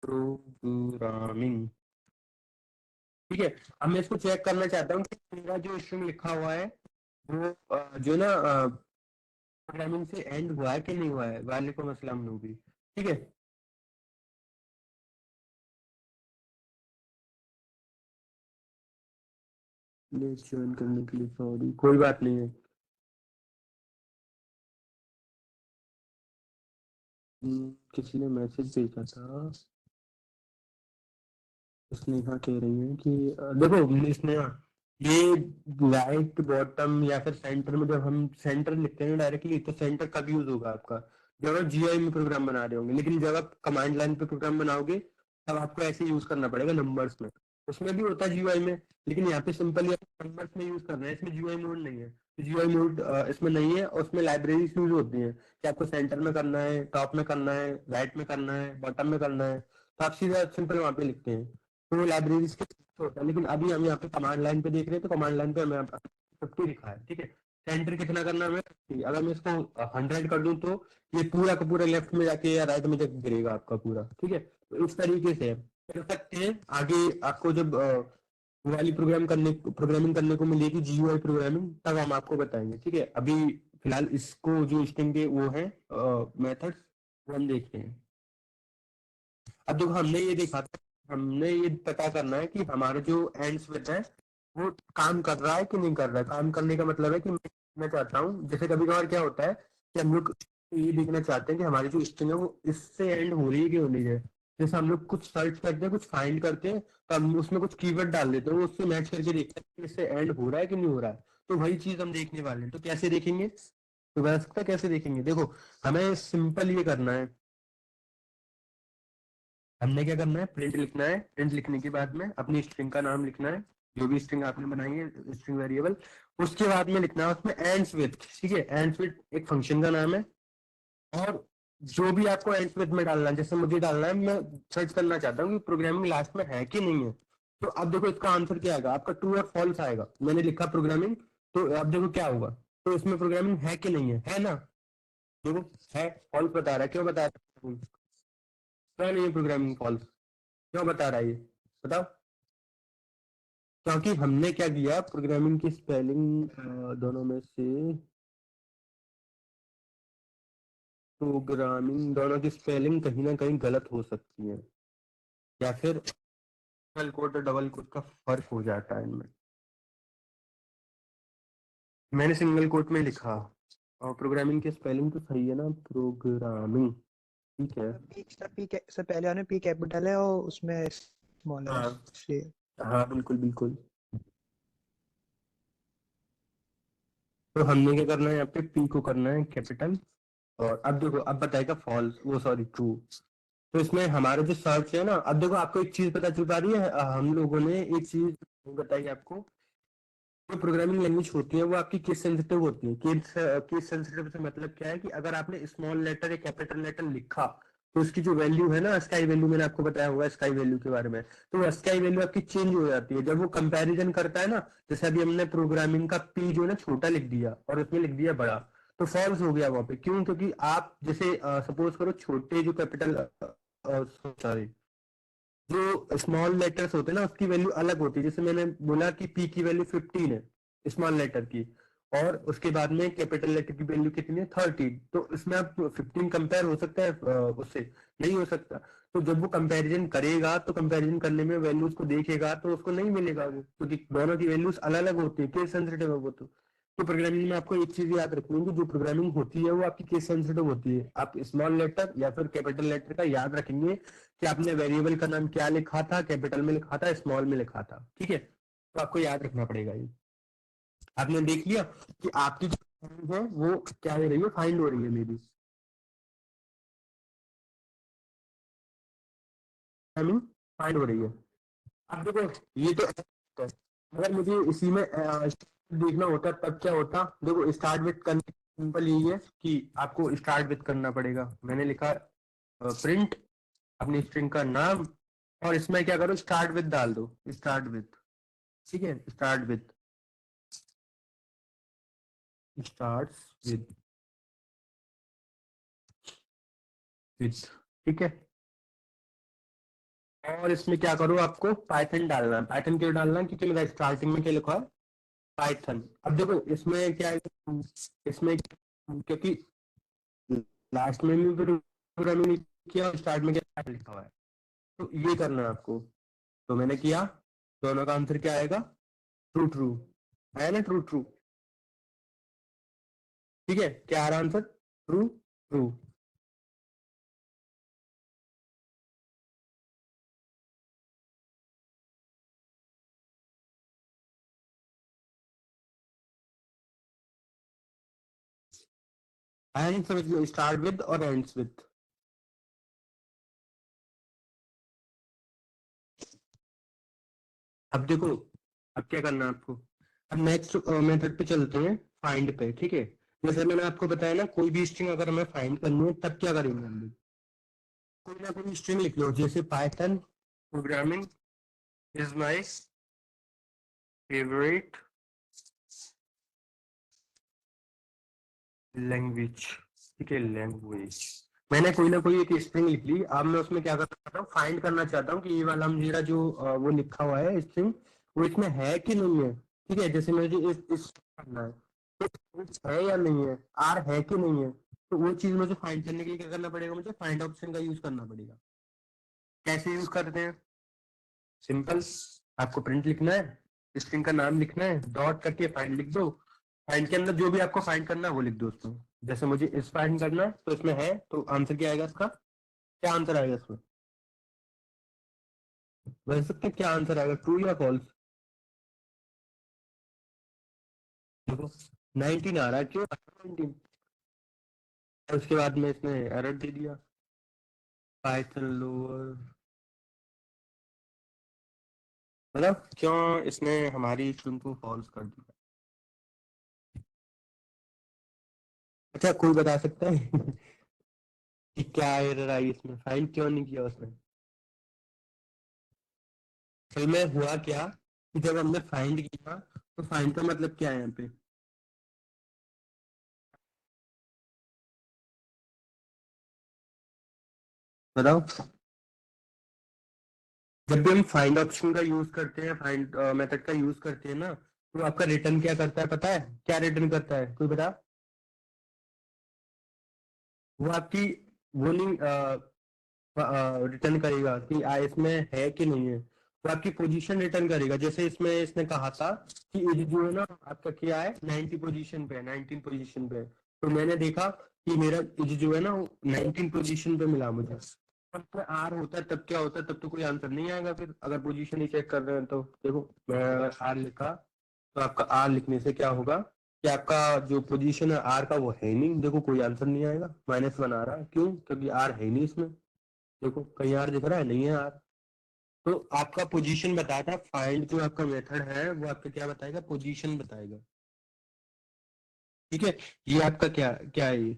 प्रोग्रामिंग, ठीक है। अब मैं इसको चेक करना चाहता हूँ कि मेरा जो स्ट्रिंग लिखा हुआ है वो जो ना प्रोग्रामिंग से एंड हुआ है कि नहीं हुआ है। वालेकुम अस्सलाम नूबी, ठीक है। प्लीज ज्वाइन करने के लिए सॉरी, कोई बात नहीं है। किसी ने मैसेज भेजा था, स्नेहा कह रही है कि देखो स्नेहा, ये राइट बॉटम या फिर सेंटर में जब हम सेंटर लिखते हैं डायरेक्टली तो सेंटर कब यूज होगा आपका, जब आप जीआई में प्रोग्राम बना रहे होंगे। लेकिन जब आप कमांड लाइन पे प्रोग्राम बनाओगे तब आपको ऐसे यूज करना पड़ेगा नंबर्स में। उसमें भी होता है जीयूआई में, लेकिन यहाँ पे सिंपली नंबर्स में यूज करना है। इसमें जीयूआई मोड नहीं है, जीयूआई मोड इसमें नहीं है। और उसमें लाइब्रेरीज यूज होती है कि आपको सेंटर में करना है, टॉप में करना है, राइट में करना है, बॉटम में करना है। तो आप सीधा सिंपल वहां पे लिखते हैं। तो लाइब्रेरीज के होता है। लेकिन अभी हम यहाँ पे कमांड लाइन पे देख रहे हैं तो कमांड लाइन पे हमें 50 लिखा है, ठीक है। सेंटर कितना करना है हमें 50। अगर मैं इसको 100 कर दूं तो ये पूरा का पूरा लेफ्ट में जाके या राइट में जाके गिरेगा आपका पूरा, ठीक है। तो इस तरीके से कर सकते हैं। आगे आपको जब वो वाली प्रोग्रामिंग करने को मिलेगी जीयूआई प्रोग्रामिंग, तब हम आपको बताएंगे, ठीक है। अभी फिलहाल इसको जो स्ट्रिंग के वो है मेथड्स वो हम देखते हैं। अब देखो हमने ये देखा था, हमने ये पता करना है कि हमारा जो एंड्स विथ है वो काम कर रहा है कि नहीं कर रहा है। काम करने का मतलब है कि मैं चाहता हूँ, जैसे कभी कभार क्या होता है कि हम लोग ये देखना चाहते हैं कि हमारी जो स्ट्रिंग है वो इससे एंड हो रही है कि हो नहीं है। जैसे हम लोग कुछ सर्च करते हैं, कुछ फाइंड करते हैं, तो हम उसमें कुछ कीवर्ड डाल देते हैं, वो उससे मैच करके देखते हैं कि इससे एंड हो रहा है कि नहीं हो रहा है। तो वही चीज हम देखने वाले हैं। तो कैसे देखेंगे, तो बता सकता है कैसे देखेंगे। देखो हमें सिंपल ये करना है, हमने क्या करना है, प्रिंट लिखना है। प्रिंट लिखने के बाद में अपनी स्ट्रिंग का नाम लिखना है, जो भी स्ट्रिंग आपने बनाई है स्ट्रिंग वेरिएबल। उसके बाद में लिखना है उसमें एंड्स विथ, ठीक है। एंड्स विथ एक फंक्शन का नाम है। और जो भी आपको एंड्स विथ में डालना है, जैसे मुझे डालना है, मैं सर्च करना चाहता हूँ कि प्रोग्रामिंग लास्ट में है कि नहीं है। तो अब देखो इसका आंसर क्या आएगा, आपका ट्रू और फॉल्स आएगा। मैंने लिखा प्रोग्रामिंग, तो अब देखो क्या होगा, तो इसमें प्रोग्रामिंग है कि नहीं है ना। देखो है, फॉल्स बता रहा है। क्यों बता रहा है, क्या नहीं है प्रोग्रामिंग फॉल्स, क्यों बता रहा है ये, बताओ। क्योंकि हमने क्या किया, प्रोग्रामिंग की स्पेलिंग दोनों में से, प्रोग्रामिंग दोनों की स्पेलिंग कहीं ना कहीं गलत हो सकती है, या फिर सिंगल कोट और डबल कोट का फर्क हो जाता है इनमें। मैंने सिंगल कोट में लिखा और प्रोग्रामिंग की स्पेलिंग तो सही है ना, प्रोग्रामिंग, ठीक है। पी से पहले वाले पी कैपिटल है और उसमें स्मॉल है, हाँ इसलिए। हाँ बिल्कुल बिल्कुल। तो हमने क्या करना है, यहाँ पे पी को करना है कैपिटल। और अब देखो, अब बताएगा फॉल्स, वो सॉरी ट्रू। तो इसमें हमारे जो सर्च है ना, अब देखो आपको एक चीज पता चल पा रही है, हम लोगों ने एक चीज बताई आपको। जो प्रोग्रामिंग लैंग्वेज होती है वो आपकी केस सेंसिटिव होती है। केस सेंसिटिव से मतलब क्या है कि अगर आपने स्मॉल लेटर या कैपिटल लेटर लिखा तो उसकी जो वैल्यू है ना, स्काई वैल्यू, मैंने आपको बताया होगा स्काई वैल्यू के बारे में, तो वो स्काई वैल्यू आपकी चेंज हो जाती है जब वो कंपैरिजन करता है ना। जैसे अभी हमने प्रोग्रामिंग का पी जो है ना छोटा लिख दिया और उसमें लिख दिया बड़ा, तो फॉल्स हो गया वहां पे। क्यों, क्योंकि आप जैसे सपोज करो छोटे जो कैपिटल, सॉरी, जो स्मॉल लेटर्स होते हैं ना उसकी वैल्यू अलग होती है। जैसे मैंने बोला कि पी की वैल्यू 15 है स्मॉल लेटर की, और उसके बाद में कैपिटल लेटर की वैल्यू कितनी है 30। तो इसमें आप 15 कंपेयर हो सकता है उससे, नहीं हो सकता। तो जब वो कंपैरिजन करेगा तो कंपैरिजन करने में वैल्यूज को देखेगा तो उसको नहीं मिलेगा वो, क्योंकि दोनों की वैल्यूज अलग अलग होती है, केस सेंसिटिव है वो। तो तो प्रोग्रामिंग में आपको एक चीज याद रखनी है कि जो प्रोग्रामिंग होती है वो आपकी केस सेंसिटिव होती है। आप स्मॉल लेटर या फिर कैपिटल लेटर का याद रखेंगे कि आपने वेरिएबल का नाम क्या लिखा था, कैपिटल में लिखा था, स्मॉल में लिखा था, ठीक है। तो आपको याद रखना पड़ेगा ये। आपने देख लिया कि आपकी जो है वो क्या हो रही है, फाइंड हो रही है मे बी, फाइंड हो रही है। अब देखो ये तो अगर मुझे इसी में देखना होता तब क्या होता, देखो स्टार्ट विथ करने सिंपल यही है कि आपको स्टार्ट विथ करना पड़ेगा। मैंने लिखा प्रिंट अपनी स्ट्रिंग का नाम और इसमें क्या करो, स्टार्ट विथ डाल दो, स्टार्ट विथ, ठीक है, स्टार्ट विथ, स्टार्ट विथ, ठीक है। और इसमें क्या करो, आपको पाइथन डालना है। पाइथन क्यों डालना है, क्योंकि मेरा स्टार्टिंग में क्या लिखा है, पाइथन। अब देखो इसमें क्या है, इसमें क्योंकि लास्ट में भी प्रोग्रामिंग नहीं किया और स्टार्ट में क्या लिखा हुआ है, तो ये करना है आपको। तो मैंने किया, दोनों का आंसर क्या आएगा, ट्रू ट्रू है ना, ट्रू ट्रू, ठीक है। क्या आ रहा आंसर, ट्रू ट्रू। एंड समझ लो, स्टार्ट विद और एंड्स विद। अब देखो, अब क्या करना है आपको, अब नेक्स्ट मेथड पे चलते हैं, फाइंड पे, ठीक है। जैसे मैंने आपको बताया ना, कोई भी स्ट्रिंग अगर हमें फाइंड करनी है तब क्या करेंगे हम लोग, कोई ना कोई स्ट्रिंग लिख लो। जैसे Python programming is my favourite language, ठीक है, लैंग्वेज। मैंने कोई ना कोई एक स्ट्रिंग लिख ली। अब मैं उसमें क्या करना चाहता हूँ, फाइंड करना चाहता हूँ कि ये वाला मेरा जो वो लिखा हुआ है स्ट्रिंग, वो इसमें है कि नहीं है, ठीक है। जैसे मुझे इस करना है, तो है या नहीं है, आर है कि नहीं है, तो वो चीज मुझे फाइंड करने के लिए क्या करना पड़ेगा, मुझे फाइंड ऑप्शन का यूज करना पड़ेगा। कैसे यूज करते हैं, सिंपल, आपको प्रिंट लिखना है, स्ट्रिंग का नाम लिखना है, डॉट करके फाइंड लिख दो। फाइंड के अंदर जो भी आपको फाइंड करना है वो लिख दो उसमें। जैसे मुझे इस फाइंड करना है तो इसमें है, तो आंसर क्या आएगा इसका, क्या आंसर आएगा इसमें, बता सकते हैं क्या आंसर आएगा, ट्रू या फॉल्स। देखो 19 आ रहा है, क्यों 19, उसके बाद में इसने एरर दे दिया, पाइथन लोअर, मतलब क्यों इसने हमारी स्ट्रिंग को फॉल्स कर दिया। अच्छा कोई बता सकता है कि क्या एरर आई इसमें, फाइंड क्यों नहीं किया उसने। असल में हुआ क्या कि जब हमने फाइंड किया, तो फाइंड का मतलब क्या है यहाँ पे, बताओ। जब भी हम फाइंड ऑप्शन का यूज करते हैं, फाइंड मेथड का यूज करते हैं ना, तो आपका रिटर्न क्या करता है पता है, क्या रिटर्न करता है, कोई बता। वो आपकी वो नहीं रिटर्न करेगा कि इसमें है कि नहीं है, वो आपकी पोजीशन रिटर्न करेगा। जैसे इसमें इसने कहा था कि एज जो है ना आपका क्या है, 90 पोजीशन पे है, 19 पोजीशन पे है। तो मैंने देखा कि मेरा एज जो है ना वो 19 पोजीशन पे मिला मुझे। पर आर होता है तब क्या होता है, तब तो कोई आंसर नहीं आएगा। फिर अगर पोजीशन ही चेक कर रहे हैं तो देखो, मैं अगर आर लिखा तो आपका आर लिखने से क्या होगा कि आपका जो पोजीशन है आर का वो है ही नहीं, देखो कोई आंसर नहीं आएगा, -1 आ रहा है, क्यों, क्योंकि आर है ही नहीं इसमें। देखो कहीं आर दिख रहा है, नहीं है आर। तो आपका पोजीशन बताता है, फाइंड जो आपका मेथड है वो आपका क्या बताएगा, पोजीशन बताएगा, ठीक है। ये आपका क्या क्या है, ये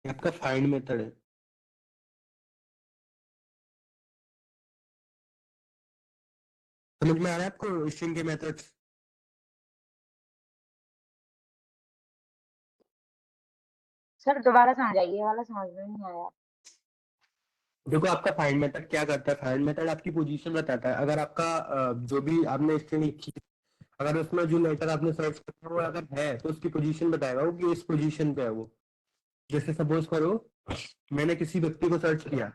आपका फाइंड मेथड है। समझ में आ रहा है आपको स्ट्रिंग के मेथड्स। सर दोबारा समझाइए, ये वाला समझ में नहीं आया। देखो आपका फाइंड मेथड क्या करता है, फाइंड मेथड आपकी पोजीशन बताता है। अगर आपका जो भी आपने स्ट्रिंग लिखी है, अगर उसमें जो लेटर आपने सर्च किया वो अगर है तो उसकी पोजीशन बताएगा वो कि इस पोजीशन पे है वो। जैसे सपोज करो मैंने किसी व्यक्ति को सर्च किया,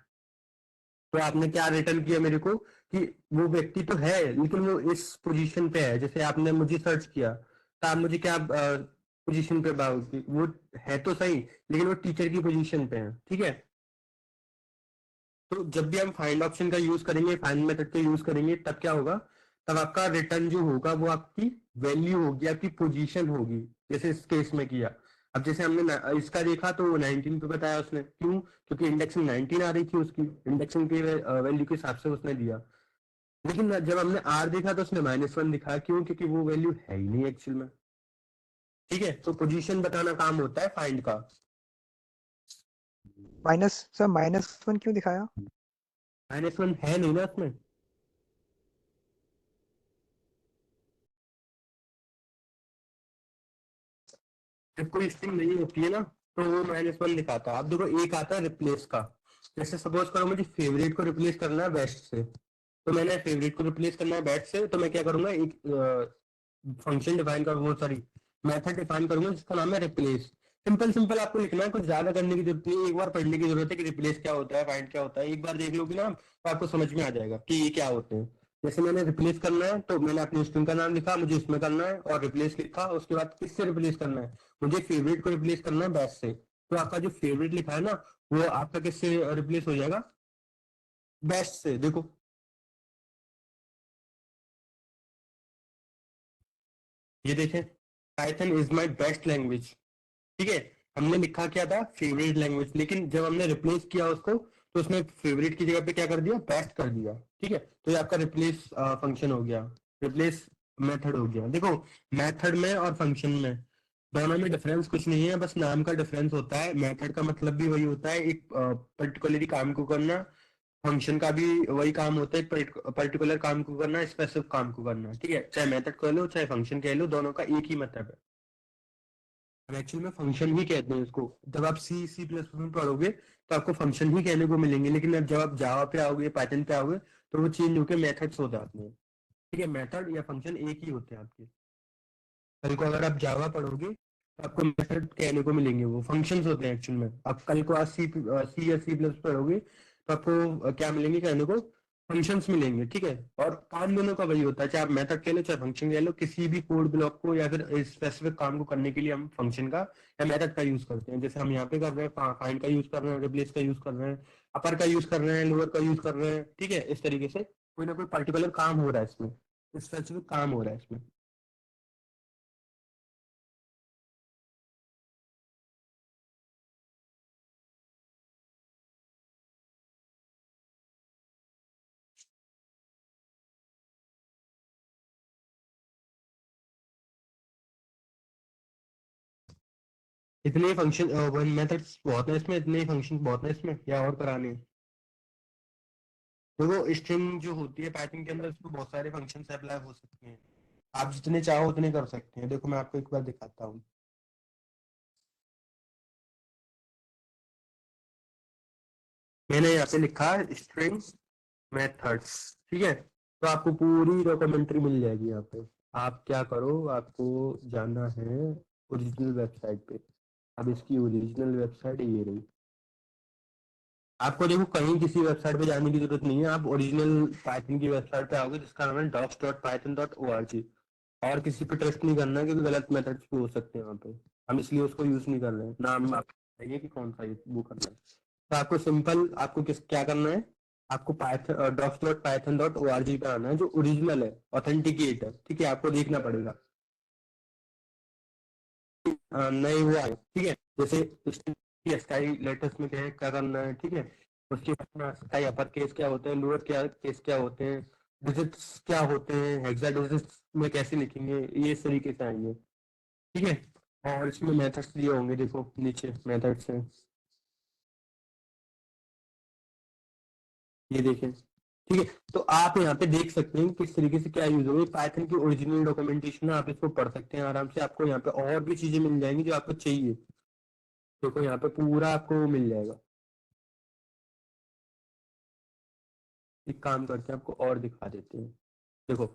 तो आपने क्या रिटर्न किया मेरे को कि वो व्यक्ति तो है लेकिन वो इस पोजीशन पे है। जैसे आपने मुझे सर्च किया तो आप मुझे क्या पोजीशन पे पाओगे, वो है तो सही लेकिन वो टीचर की पोजीशन पे है, ठीक है। तो जब भी हम फाइंड ऑप्शन का यूज करेंगे, फाइंड मेथड का यूज करेंगे, तब क्या होगा, तब आपका रिटर्न जो होगा वो आपकी वैल्यू होगी, आपकी पोजीशन होगी, जैसे इस केस में किया। अब जैसे हमने इसका देखा तो 19 पे बताया उसने, क्यों, क्योंकि इंडेक्सिंग 19 आ रही थी उसकी, इंडेक्सिंग के वैल्यू के हिसाब से उसने दिया। लेकिन जब हमने आर देखा तो उसने -1 दिखाया, क्यों, क्योंकि वो वैल्यू है ही नहीं एक्चुअल में, ठीक है। तो पोजीशन बताना काम होता है फाइंड का। -1 क्यों दिखाया? -1 है नहीं ना उसमें। जब कोई स्ट्रिंग नहीं होती है ना तो वो -1 दिखाता है। अब देखो एक आता है रिप्लेस का। जैसे सपोज करो मुझे फेवरेट को रिप्लेस करना है बेस्ट से, तो मैंने फेवरेट को रिप्लेस करना है बेस्ट से, तो मैं क्या करूंगा, एक फंक्शन डिफाइन करूंगा, सॉरी मेथड डिफाइन करूंगा जिसका नाम है रिप्लेस। सिंपल सिंपल आपको लिखना है, कुछ ज्यादा करने की जरूरत नहीं है। एक बार पढ़ने की जरूरत है कि रिप्लेस क्या होता है, फाइंड क्या होता है, एक बार देख लोगे ना तो आपको समझ में आ जाएगा कि ये क्या होते हैं। जैसे मैंने रिप्लेस करना है तो मैंने अपनी स्ट्रिंग का नाम लिखा, मुझे इसमें करना है, और रिप्लेस लिखा, उसके बाद किससे रिप्लेस करना है, मुझे फेवरेट को रिप्लेस करना है बेस्ट से। तो आपका जो फेवरेट लिखा है ना वो आपका किससे रिप्लेस हो जाएगा, बेस्ट से। देखो ये देखें, Python is my best language, ठीक है। हमने लिखा क्या था, फेवरेट लैंग्वेज, लेकिन जब हमने रिप्लेस किया उसको तो उसने फेवरेट की जगह पे क्या कर दिया, बेस्ट कर दिया, ठीक है। तो ये आपका रिप्लेस फंक्शन हो गया, रिप्लेस मेथड हो गया। देखो मेथड में और फंक्शन में दोनों में डिफरेंस कुछ नहीं है, बस नाम का डिफरेंस होता है। मेथड का मतलब भी वही होता है, एक पर्टिकुलरली काम को करना। फंक्शन का भी वही काम होता है, एक पर्टिकुलर काम को करना, स्पेसिफिक काम को करना, ठीक है। चाहे मेथड कह लो चाहे फंक्शन कह लो, दोनों का एक ही मतलब है। एक्चुअल में फंक्शन ही कहते हैं इसको। जब आप C++ में पढ़ोगे तो आपको फंक्शन ही कहने को मिलेंगे, लेकिन अब जब आप जावा पे आओगे, पाइथन पे आओगे, तो वो चेंज होकर मेथड्स हो जाते हैं, ठीक है। मेथड या फंक्शन एक ही होते हैं आपके। कल को अगर आप जावा पढ़ोगे तो आपको मेथड कहने को मिलेंगे, वो फंक्शंस होते हैं एक्चुअल में। अब कल को आज सी या C++ पढ़ोगे तो आपको क्या मिलेंगे कहने को, फंक्शंस मिलेंगे, ठीक है। और काम दोनों का वही होता है, चाहे आप मेथड कह लो चाहे फंक्शन कह लो, किसी भी कोड ब्लॉक को या फिर स्पेसिफिक काम को करने के लिए हम फंक्शन का या मेथड का यूज करते हैं। जैसे हम यहाँ पे कर रहे हैं, फाइंड का यूज कर रहे हैं, रिप्लेस का यूज कर रहे हैं, अपर का यूज कर रहे हैं, लोअर का यूज कर रहे हैं, ठीक है। इस तरीके से कोई ना कोई पर्टिकुलर काम हो रहा है इसमें, स्पेसिफिक काम हो रहा है इसमें। इतने ही फंक्शन वन मेथड्स बहुत है इसमें, इतने ही फंक्शन बहुत है इसमें, या और कराने हैं। देखो स्ट्रिंग जो होती है पाइथन के अंदर, उसमें बहुत सारे फंक्शन अप्लाई हो सकते हैं, आप जितने चाहो उतने कर सकते हैं। देखो मैं आपको एक बार दिखाता हूँ। मैंने यहाँ पे लिखा है स्ट्रिंग मेथड्स, ठीक है। तो आपको पूरी डॉक्यूमेंट्री मिल जाएगी यहाँ पे। आप क्या करो, आपको जाना है ओरिजिनल वेबसाइट पे। अब इसकी ओरिजिनल वेबसाइट ये रही। आपको देखो कहीं किसी वेबसाइट पे जाने की जरूरत नहीं है, आप ओरिजिनल पाइथन की वेबसाइट पे आओगे जिसका नाम है docs.python.org। और किसी पे ट्रस्ट नहीं करना क्योंकि गलत मेथड्स भी हो सकते हैं वहाँ पे, हम इसलिए उसको यूज नहीं कर रहे हैं। नाम आप बताइए कि कौन सा वो करना है। तो आपको सिंपल, आपको क्या करना है, आपको पाइथन docs.python.org पे आना है, जो ओरिजिनल है, ऑथेंटिकेट है, ठीक है। आपको देखना पड़ेगा नहीं हुआ है, ठीक है। जैसे स्काई लेटेस्ट में क्या करना है, ठीक है। उसके बाद स्काई अपर केस क्या होते हैं, लोअर क्या केस क्या होते हैं, डिजिट्स क्या होते हैं, हेक्सा डिजिट्स में कैसे लिखेंगे, ये इस तरीके से आएंगे, ठीक है। और इसमें मेथड्स दिए होंगे, देखो नीचे मेथड्स हैं, ये देखें, ठीक है। तो आप यहाँ पे देख सकते हैं किस तरीके से क्या यूज होगा। पाइथन की ओरिजिनल डॉक्यूमेंटेशन है, आप इसको पढ़ सकते हैं आराम से। आपको यहाँ पे और भी चीजें मिल जाएंगी जो आपको चाहिए। देखो यहाँ पे पूरा आपको मिल जाएगा। एक काम करते हैं, आपको और दिखा देते हैं। देखो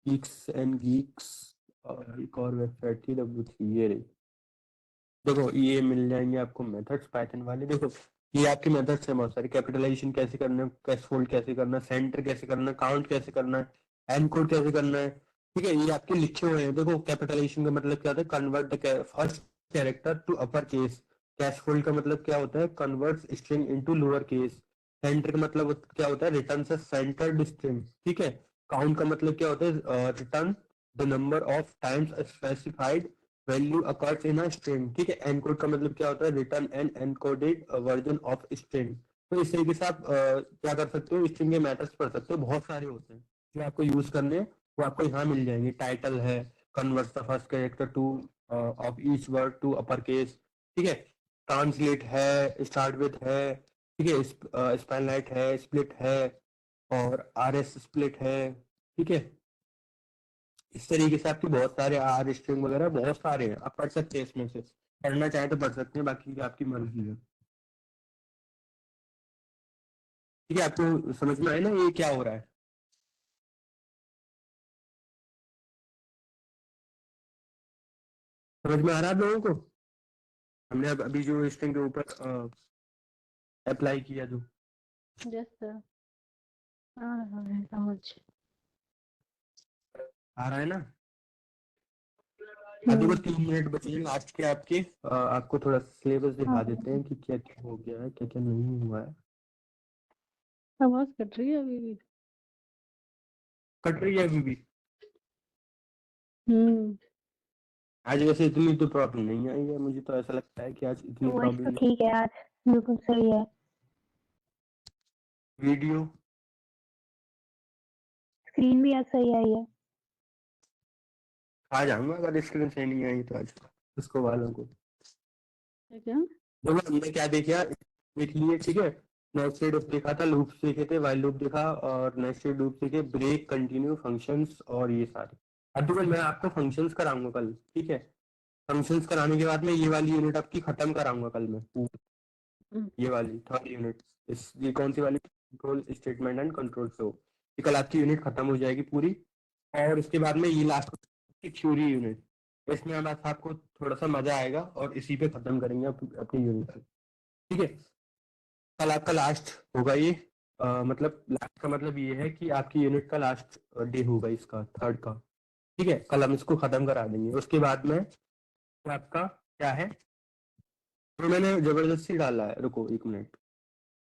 गीक्स एंड गीक्स, और एक और वेबसाइट थी W3, ये रही। देखो ये मिल जाएंगे आपको मेथड्स पाइथन वाले। देखो ये आपके मेथड्स है बहुत सारे। कैपिटलाइजेशन कैसे करना है, कैश फोल्ड कैसे करना है, सेंटर कैसे करना है, काउंट कैसे करना है, एनकोड कैसे करना है, ठीक है। ये आपके लिखे हुए हैं। देखो कैपिटलाइजेशन का मतलब क्या होता है, convert the first character to upper case. Casefold का मतलब क्या होता है, convert string into lower case. Center का मतलब क्या होता है, रिटर्न से सेंटर्ड स्ट्रिंग, ठीक है। काउंट का मतलब क्या होता है, return the number of times specified value occurs in a string, ठीक है। एनकोड का मतलब क्या होता है, return an encoded version of string. तो इस तरीके से आप क्या कर सकते हो, स्ट्रिंग के मैटर्स पढ़ सकते हो। बहुत सारे होते हैं जो आपको यूज करने हैं, वो आपको यहाँ मिल जाएंगे। टाइटल है, convert the first character to of each word to upper case, ठीक है। ट्रांसलेट है, स्टार्ट विद है, ठीक है। स्पेल लाइट है, स्प्लिट है, और आर एस स्प्लिट है, ठीक है। इस तरीके से आपके बहुत सारे आर स्ट्रिंग वगैरह बहुत सारे हैं, आप पढ़ सकते हैं। इसमें से पढ़ना चाहें तो पढ़ सकते हैं, बाकी आपकी मर्जी है, ठीक है। आपको समझ में आया ना ये क्या हो रहा है? समझ में आ रहा है आप लोगों को? हमने अब अभी जो स्ट्रिंग के ऊपर अप्लाई किया जो, यस सर, आ रहा है समझ। आ रहा है ना? अभी बस 3 मिनट बचे हैं लास्ट के आपके। आपको थोड़ा सिलेबस दिखा देते हैं कि क्या क्या हो गया है, क्या क्या नहीं हुआ है। आवाज कट रही है अभी भी। कट रही है अभी भी? हम्म, आज वैसे इतनी तो प्रॉब्लम नहीं आई है, मुझे तो ऐसा लगता है कि आज इतनी वॉइस तो प्रॉब्लम। ठीक है, आज बिल्कुल सही है। वीडियो स्क्रीन भी आज सही आई है। आ जाऊंगा अगर स्क्रीन से नहीं आई तो आज उसको वालों को। क्या? देखो हमने क्या देखा, देख लिए, ठीक है। नेस्टेड लूप देखा था, लूप देखे थे, वाइल लूप देखा, और नेस्टेड लूप देखे, ब्रेक, कंटिन्यू, फंक्शंस, और ये सारे। अब देखो मैं आपको फंक्शंस कराऊंगा कल, ठीक है। फंक्शंस कराने के बाद में ये वाली यूनिट आपकी खत्म कराऊंगा कल मैं, ये वाली थर्ड यूनिट। इस ये कौन सी वाली, control statement and control flow. ये कल आपकी यूनिट खत्म हो जाएगी पूरी। और उसके बाद में ये लास्ट की थ्योरी यूनिट, इसमें बस आपको थोड़ा सा मजा आएगा, और इसी पे खत्म करेंगे अपनी यूनिट, ठीक है। कल आपका लास्ट होगा ये। मतलब लास्ट का मतलब ये है कि आपकी यूनिट का लास्ट डे होगा इसका, थर्ड का, ठीक है। कल हम इसको खत्म करा देंगे। उसके बाद में आपका क्या है, तो मैंने जबरदस्ती डाला है, रुको 1 मिनट।